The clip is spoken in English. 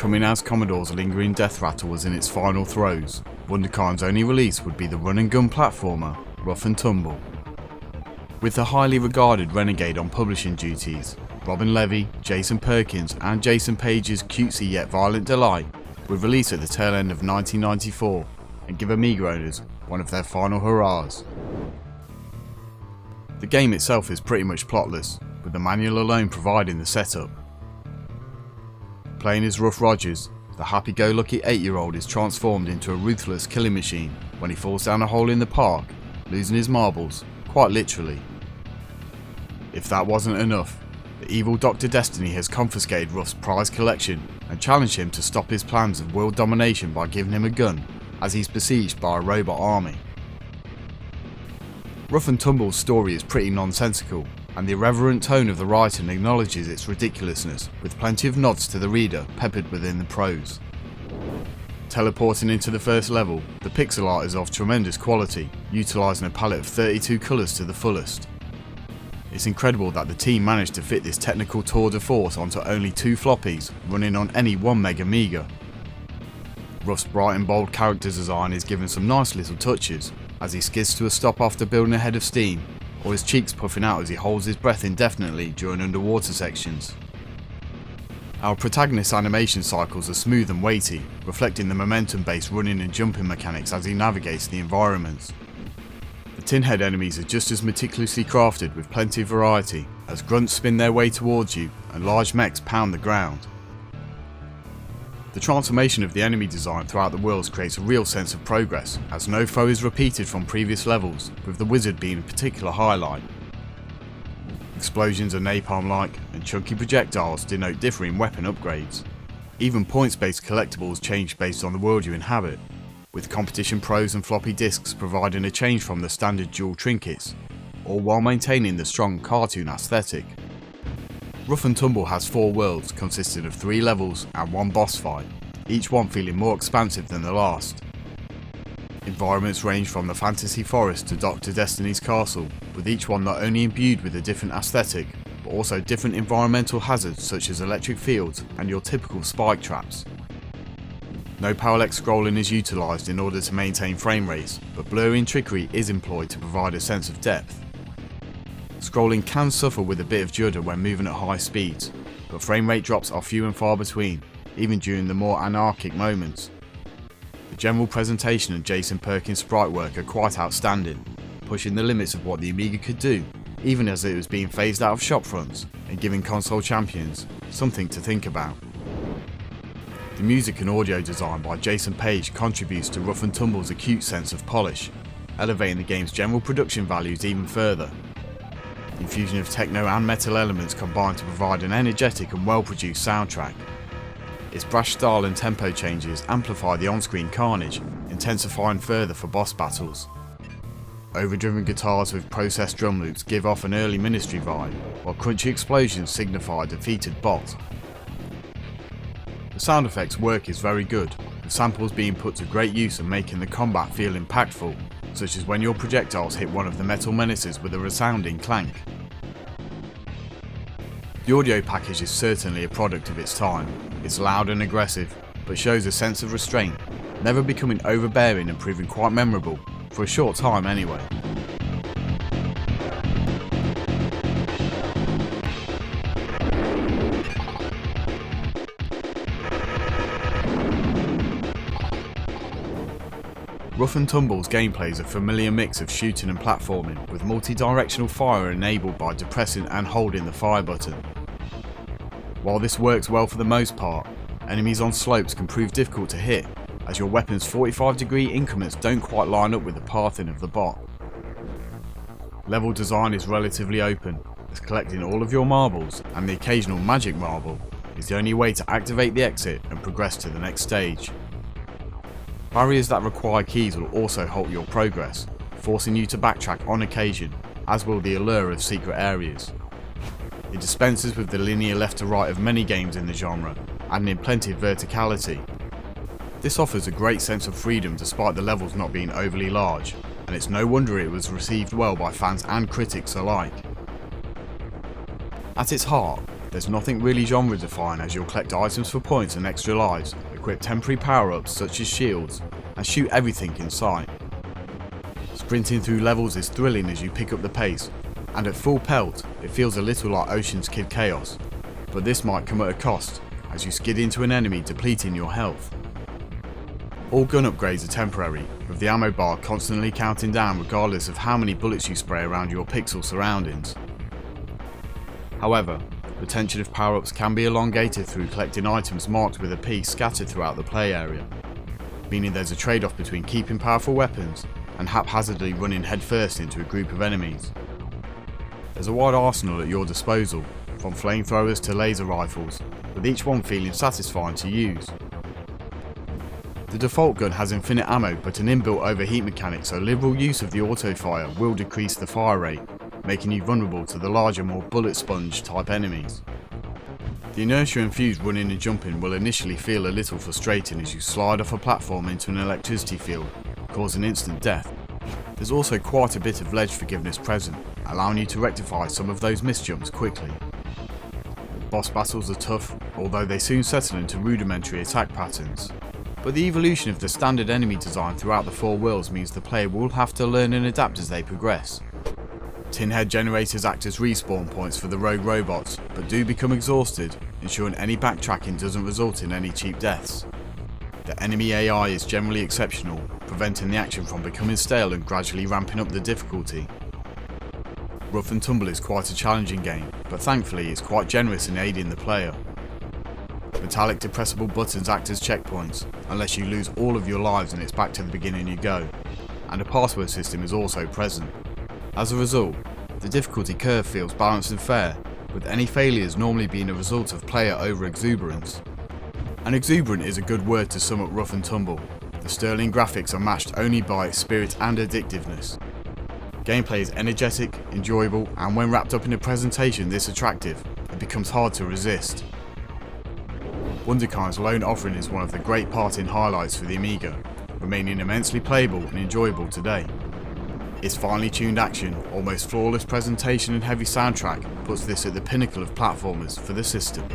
Coming as Commodore's lingering death rattle was in its final throes, Wunderkind's only release would be the run-and-gun platformer, Ruff N Tumble. With the highly regarded Renegade on publishing duties, Robin Levy, Jason Perkins and Jason Page's cutesy yet violent delight would release at the tail end of 1994 and give Amiga owners one of their final hurrahs. The game itself is pretty much plotless, with the manual alone providing the setup. Playing as Ruff Rogers, the happy-go-lucky 8-year-old is transformed into a ruthless killing machine when he falls down a hole in the park, losing his marbles, quite literally. If that wasn't enough, the evil Dr. Destiny has confiscated Ruff's prized collection and challenged him to stop his plans of world domination by giving him a gun, as he's besieged by a robot army. Ruff N Tumble's story is pretty nonsensical, and the irreverent tone of the writing acknowledges its ridiculousness, with plenty of nods to the reader peppered within the prose. Teleporting into the first level, the pixel art is of tremendous quality, utilising a palette of 32 colours to the fullest. It's incredible that the team managed to fit this technical tour de force onto only 2 floppies running on any 1 meg Amiga. Ruff's bright and bold character design is given some nice little touches, as he skids to a stop after building a head of steam, or his cheeks puffing out as he holds his breath indefinitely during underwater sections. Our protagonist's animation cycles are smooth and weighty, reflecting the momentum-based running and jumping mechanics as he navigates the environments. The tinhead enemies are just as meticulously crafted with plenty of variety, as grunts spin their way towards you and large mechs pound the ground. The transformation of the enemy design throughout the worlds creates a real sense of progress, as no foe is repeated from previous levels, with the wizard being a particular highlight. Explosions are napalm-like, and chunky projectiles denote differing weapon upgrades. Even points-based collectibles change based on the world you inhabit, with competition pros and floppy disks providing a change from the standard dual trinkets, all while maintaining the strong cartoon aesthetic. Ruff N Tumble has 4 worlds consisting of 3 levels and 1 boss fight, each one feeling more expansive than the last. Environments range from the fantasy forest to Dr. Destiny's castle, with each one not only imbued with a different aesthetic, but also different environmental hazards such as electric fields and your typical spike traps. No parallax scrolling is utilised in order to maintain frame rates, but blurring trickery is employed to provide a sense of depth. Scrolling can suffer with a bit of judder when moving at high speeds, but frame rate drops are few and far between, even during the more anarchic moments. The general presentation and Jason Perkins' sprite work are quite outstanding, pushing the limits of what the Amiga could do, even as it was being phased out of shop fronts and giving console champions something to think about. The music and audio design by Jason Page contributes to Ruff N Tumble's acute sense of polish, elevating the game's general production values even further. The infusion of techno and metal elements combine to provide an energetic and well-produced soundtrack. Its brash style and tempo changes amplify the on-screen carnage, intensifying further for boss battles. Overdriven guitars with processed drum loops give off an early Ministry vibe, while crunchy explosions signify a defeated bot. The sound effects work is very good, with samples being put to great use and making the combat feel impactful, such as when your projectiles hit one of the metal menaces with a resounding clank. The audio package is certainly a product of its time. It's loud and aggressive, but shows a sense of restraint, never becoming overbearing and proving quite memorable, for a short time anyway. Ruff N Tumble's gameplay is a familiar mix of shooting and platforming, with multi-directional fire enabled by depressing and holding the fire button. While this works well for the most part, enemies on slopes can prove difficult to hit, as your weapon's 45-degree increments don't quite line up with the pathing of the bot. Level design is relatively open, as collecting all of your marbles, and the occasional magic marble, is the only way to activate the exit and progress to the next stage. Barriers that require keys will also halt your progress, forcing you to backtrack on occasion, as will the allure of secret areas. It dispenses with the linear left to right of many games in the genre, adding in plenty of verticality. This offers a great sense of freedom despite the levels not being overly large, and it's no wonder it was received well by fans and critics alike. At its heart, There's nothing really genre defining, as you'll collect items for points and extra lives, equip temporary power-ups such as shields, and shoot everything in sight. Sprinting through levels is thrilling as you pick up the pace, and at full pelt it feels a little like Ocean's Kid Chaos, but this might come at a cost as you skid into an enemy depleting your health. All gun upgrades are temporary, with the ammo bar constantly counting down regardless of how many bullets you spray around your pixel surroundings. However, retention of power-ups can be elongated through collecting items marked with a P scattered throughout the play area, meaning there's a trade-off between keeping powerful weapons and haphazardly running headfirst into a group of enemies. There's a wide arsenal at your disposal, from flamethrowers to laser rifles, with each one feeling satisfying to use. The default gun has infinite ammo but an inbuilt overheat mechanic, so liberal use of the auto-fire will decrease the fire rate, making you vulnerable to the larger, more bullet sponge type enemies. The inertia infused running and jumping will initially feel a little frustrating as you slide off a platform into an electricity field, causing instant death. There's also quite a bit of ledge forgiveness present, allowing you to rectify some of those misjumps quickly. Boss battles are tough, although they soon settle into rudimentary attack patterns. But the evolution of the standard enemy design throughout the 4 worlds means the player will have to learn and adapt as they progress. Tin head generators act as respawn points for the rogue robots, but do become exhausted, ensuring any backtracking doesn't result in any cheap deaths. The enemy AI is generally exceptional, preventing the action from becoming stale and gradually ramping up the difficulty. Ruff N Tumble is quite a challenging game, but thankfully it's quite generous in aiding the player. Metallic depressible buttons act as checkpoints, unless you lose all of your lives and it's back to the beginning you go, and a password system is also present. As a result, the difficulty curve feels balanced and fair, with any failures normally being a result of player over-exuberance. And exuberant is a good word to sum up Ruff N Tumble. The sterling graphics are matched only by its spirit and addictiveness. Gameplay is energetic, enjoyable, and when wrapped up in a presentation this attractive, it becomes hard to resist. Wunderkind's lone offering is one of the great parting highlights for the Amiga, remaining immensely playable and enjoyable today. Its finely tuned action, almost flawless presentation and heavy soundtrack puts this at the pinnacle of platformers for the system.